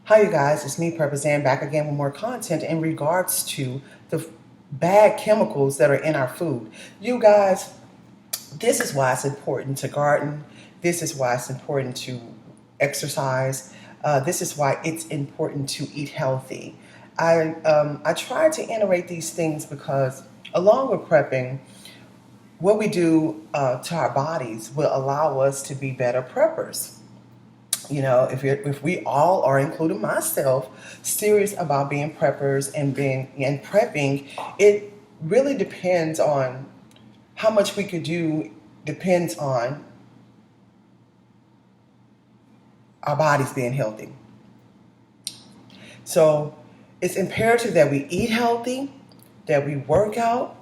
Hi you guys, it's me Purpose back again with more content in regards to the bad chemicals that are in our food. You guys, this is why it's important to garden. This is why it's important to exercise. This is why it's important to eat healthy. I try to iterate these things because along with prepping, what we do to our bodies will allow us to be better preppers. You know, if we all are, including myself, serious about being preppers and prepping, it really depends on how much we could do. Depends on our bodies being healthy. So it's imperative that we eat healthy, that we work out,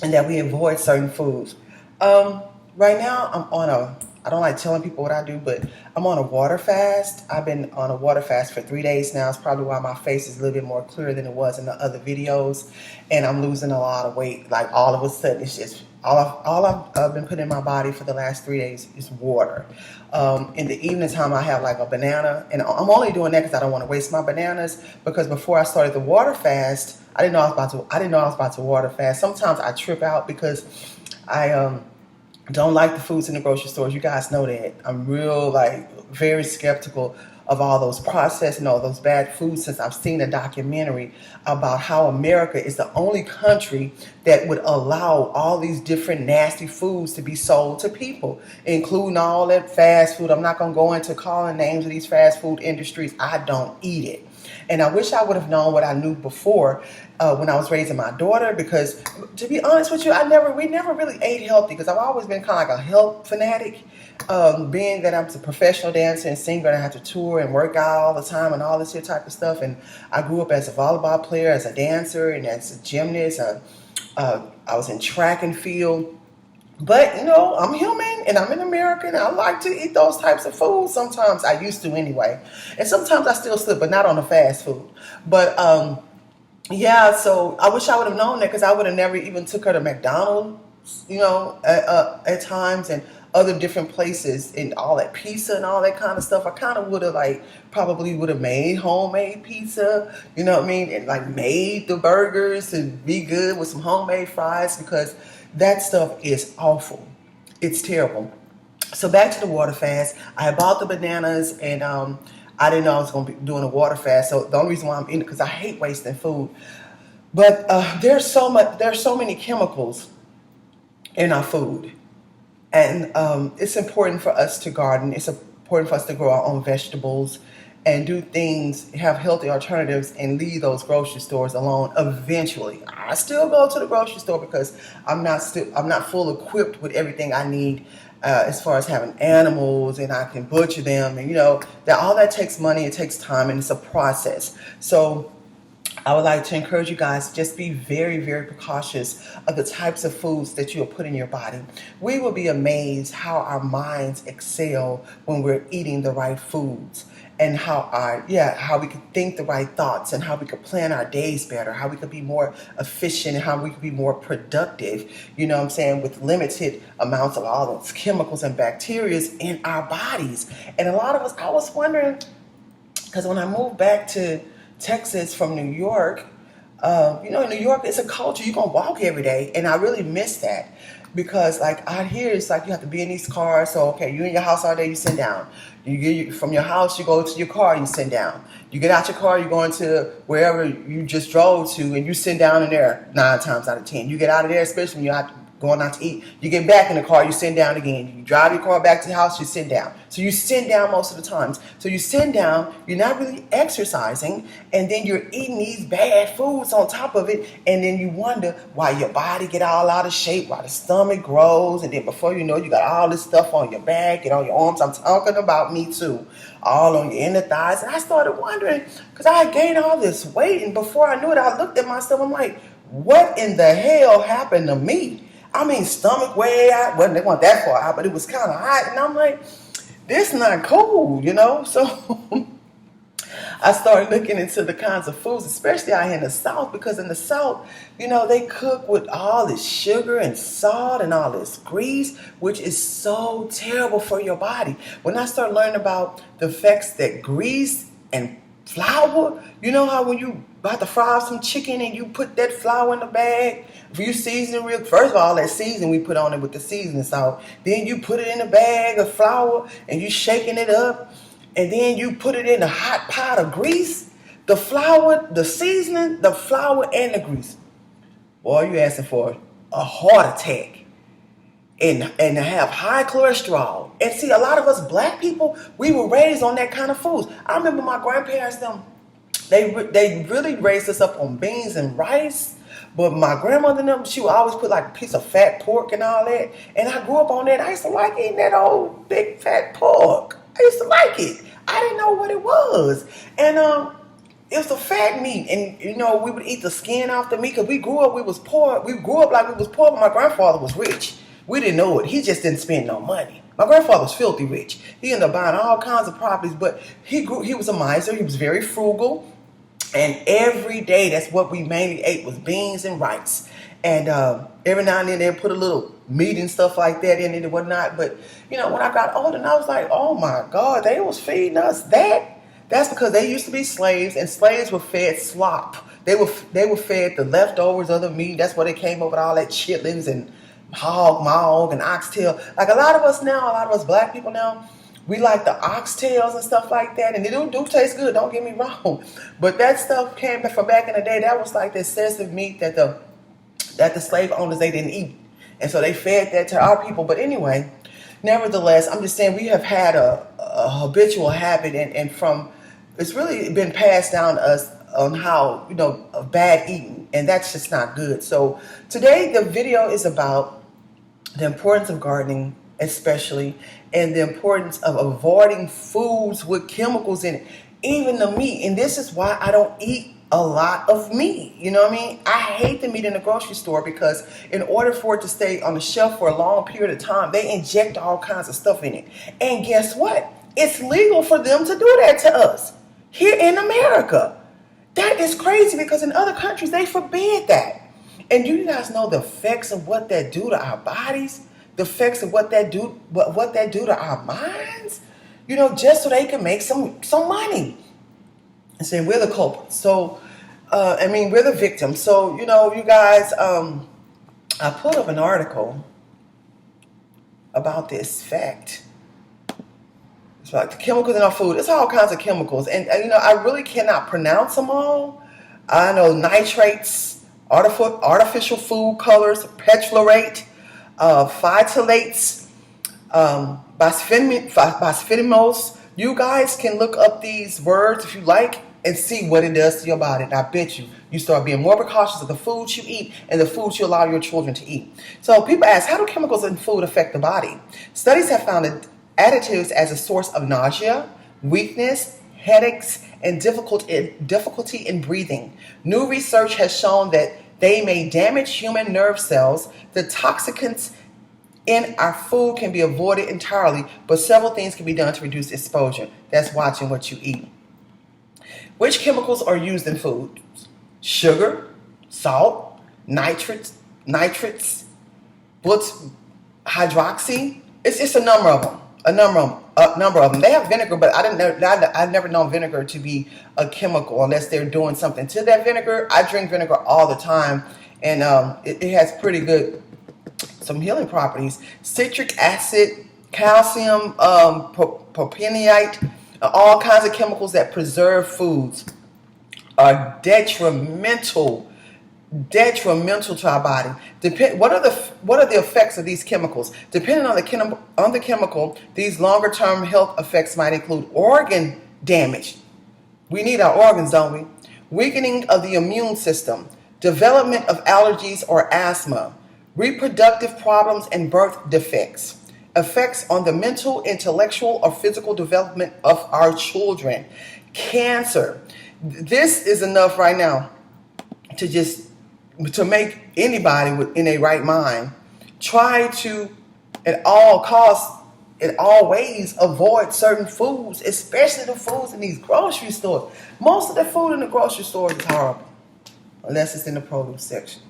and that we avoid certain foods. Right now, I don't like telling people what I do, but I'm on a water fast. I've been on a water fast for 3 days now. It's probably why my face is a little bit more clear than it was in the other videos. And I'm losing a lot of weight. Like all of a sudden, it's just all I've been putting in my body for the last 3 days is water. In the evening time, I have like a banana. And I'm only doing that because I don't want to waste my bananas. Because before I started the water fast, I didn't know I was about to water fast. Sometimes I trip out because I don't like the foods in the grocery stores. You guys know that. I'm very skeptical of all those processed and all those bad foods since I've seen a documentary about how America is the only country that would allow all these different nasty foods to be sold to people, including all that fast food. I'm not going to go into calling names of these fast food industries. I don't eat it. And I wish I would have known what I knew before when I was raising my daughter, because to be honest with you, we never really ate healthy because I've always been kind of like a health fanatic. Being that I'm a professional dancer and singer and I have to tour and work out all the time and all this here type of stuff. And I grew up as a volleyball player, as a dancer, and as a gymnast. I was in track and field. But, I'm human and I'm an American. I like to eat those types of foods sometimes. I used to anyway. And sometimes I still slip, but not on the fast food. But, yeah, so I wish I would have known that because I would have never even took her to McDonald's, at times and other different places and all that pizza and all that kind of stuff. I kind of would have probably would have made homemade pizza, you know what I mean? And made the burgers to be good with some homemade fries because that stuff is awful. It's terrible. So back to the water fast. I bought the bananas and I didn't know I was going to be doing a water fast. So the only reason why I'm in it because I hate wasting food. But there's so many chemicals in our food. And it's important for us to garden. It's important for us to grow our own vegetables and do things, have healthy alternatives, and leave those grocery stores alone. Eventually, I still go to the grocery store because I'm not full equipped with everything I need as far as having animals, and I can butcher them, and that all that takes money, it takes time, and it's a process. So I would like to encourage you guys to just be very, very precautious of the types of foods that you will put in your body. We will be amazed how our minds excel when we're eating the right foods, and how we could think the right thoughts, and how we could plan our days better, how we could be more efficient, and how we could be more productive, with limited amounts of all those chemicals and bacteria in our bodies. And a lot of us, I was wondering, because when I moved back to Texas from New York, in New York, it's a culture. You're going to walk every day. And I really miss that because out here, it's you have to be in these cars. So, okay, you're in your house all day, you sit down. From your house, you go to your car, you sit down. You get out your car, you go into wherever you just drove to, and you sit down in there 9 times out of 10. You get out of there, especially when you're out going out to eat. You get back in the car, you sit down again. You drive your car back to the house, you sit down. So you sit down most of the times. So you sit down, you're not really exercising, and then you're eating these bad foods on top of it, and then you wonder why your body get all out of shape, why the stomach grows, and then before you know, you got all this stuff on your back and on your arms. I'm talking about me too. All on your inner thighs. And I started wondering, because I had gained all this weight, and before I knew it, I looked at myself, I'm like, what in the hell happened to me? I mean, stomach way out. Well, they weren't that far out, but it was kind of hot. And I'm like, this not cool, So I started looking into the kinds of foods, especially out here in the South, because in the South, they cook with all this sugar and salt and all this grease, which is so terrible for your body. When I started learning about the effects that grease and Flour. You know how when you about to fry some chicken and you put that flour in the bag? If you season it real, first of all, that season we put on it with the seasoning salt. Then you put it in a bag of flour and you shaking it up. And then you put it in a hot pot of grease. The flour, the seasoning, the flour, and the grease. Boy, you asking for a heart attack. And to have high cholesterol. And see, a lot of us black people, we were raised on that kind of foods. I remember my grandparents, they really raised us up on beans and rice. But my grandmother, she would always put like a piece of fat pork and all that. And I grew up on that. I used to like eating that old big fat pork. I used to like it. I didn't know what it was. And it was the fat meat. And, we would eat the skin off the meat because we grew up, we was poor. We grew up like we was poor, but my grandfather was rich. We didn't know it. He just didn't spend no money. My grandfather was filthy rich. He ended up buying all kinds of properties, but he was a miser. He was very frugal. And every day, that's what we mainly ate was beans and rice. And every now and then they'd put a little meat and stuff like that in it and whatnot. But, when I got older, and I was like, oh my God, they was feeding us that? That's because they used to be slaves, and slaves were fed slop. They were fed the leftovers of the meat. That's where they came up with all that chitlins and hog maw and oxtail. Like a lot of us black people now, we like the oxtails and stuff like that, and they do taste good, don't get me wrong. But that stuff came from back in the day. That was like the sensitive meat that the slave owners, they didn't eat. And so they fed that to our people. But anyway, nevertheless, I'm just saying we have had a habitual habit and from it's really been passed down to us on how, of bad eating, and that's just not good. So today the video is about the importance of gardening, especially, and the importance of avoiding foods with chemicals in it, even the meat. And this is why I don't eat a lot of meat. You know what I mean? I hate the meat in the grocery store because in order for it to stay on the shelf for a long period of time, they inject all kinds of stuff in it. And guess what? It's legal for them to do that to us here in America. That is crazy because in other countries, they forbid that. And do you guys know the effects of what that do to our bodies? The effects of what that do to our minds? Just so they can make some money. And saying we're the culprits. So, we're the victims. So, you guys, I put up an article about this fact. It's like the chemicals in our food. It's all kinds of chemicals. And I really cannot pronounce them all. I know nitrates, artificial food colors, perchlorate, phytalates, bisphenols. You guys can look up these words if you like and see what it does to your body. And I bet you start being more precautious of the foods you eat and the foods you allow your children to eat. So people ask, how do chemicals in food affect the body? Studies have found that additives as a source of nausea, weakness, headaches, and difficulty in breathing. New research has shown that they may damage human nerve cells. The toxicants in our food can be avoided entirely, but several things can be done to reduce exposure. That's watching what you eat. Which chemicals are used in food? Sugar, salt, nitrates, hydroxy. It's a number of them. A number of them. They have vinegar, but I've never known vinegar to be a chemical unless they're doing something to that vinegar. I drink vinegar all the time, and it has pretty good some healing properties. Citric acid, calcium, propionate, all kinds of chemicals that preserve foods are detrimental to our body. What are the effects of these chemicals? Depending on the chemical, these longer term health effects might include organ damage. We need our organs, don't we? Weakening of the immune system, development of allergies or asthma, reproductive problems and birth defects, effects on the mental, intellectual, or physical development of our children, cancer. This is enough right now to make anybody in a right mind try to, at all costs, in all ways, avoid certain foods, especially the foods in these grocery stores. Most of the food in the grocery stores is horrible, unless it's in the produce section.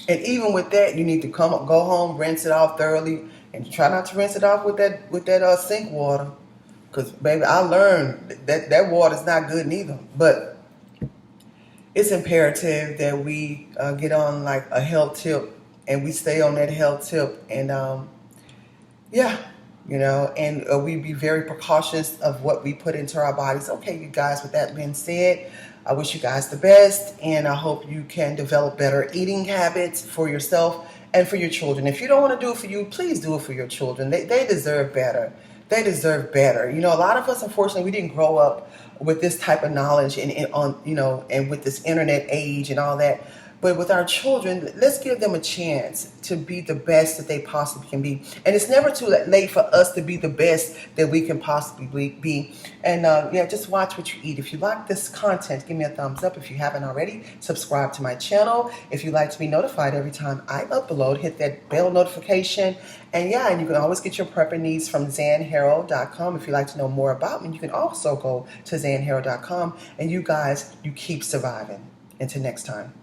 And even with that, you need to go home, rinse it off thoroughly, and try not to rinse it off with that sink water, Because, baby, I learned that water's not good neither. But it's imperative that we get on like a health tip, and we stay on that health tip. And yeah, and we be very precautious of what we put into our bodies. Okay, you guys, with that being said, I wish you guys the best, and I hope you can develop better eating habits for yourself and for your children. If you don't want to do it for you, please do it for your children. They deserve better. They deserve better. A lot of us, unfortunately, we didn't grow up with this type of knowledge and with this internet age and all that. But with our children, let's give them a chance to be the best that they possibly can be. And it's never too late for us to be the best that we can possibly be. And just watch what you eat. If you like this content, give me a thumbs up. If you haven't already, subscribe to my channel. If you'd like to be notified every time I upload, hit that bell notification. And you can always get your prepper needs from zanharrold.com. If you'd like to know more about me, you can also go to zanharrold.com. And you guys, you keep surviving. Until next time.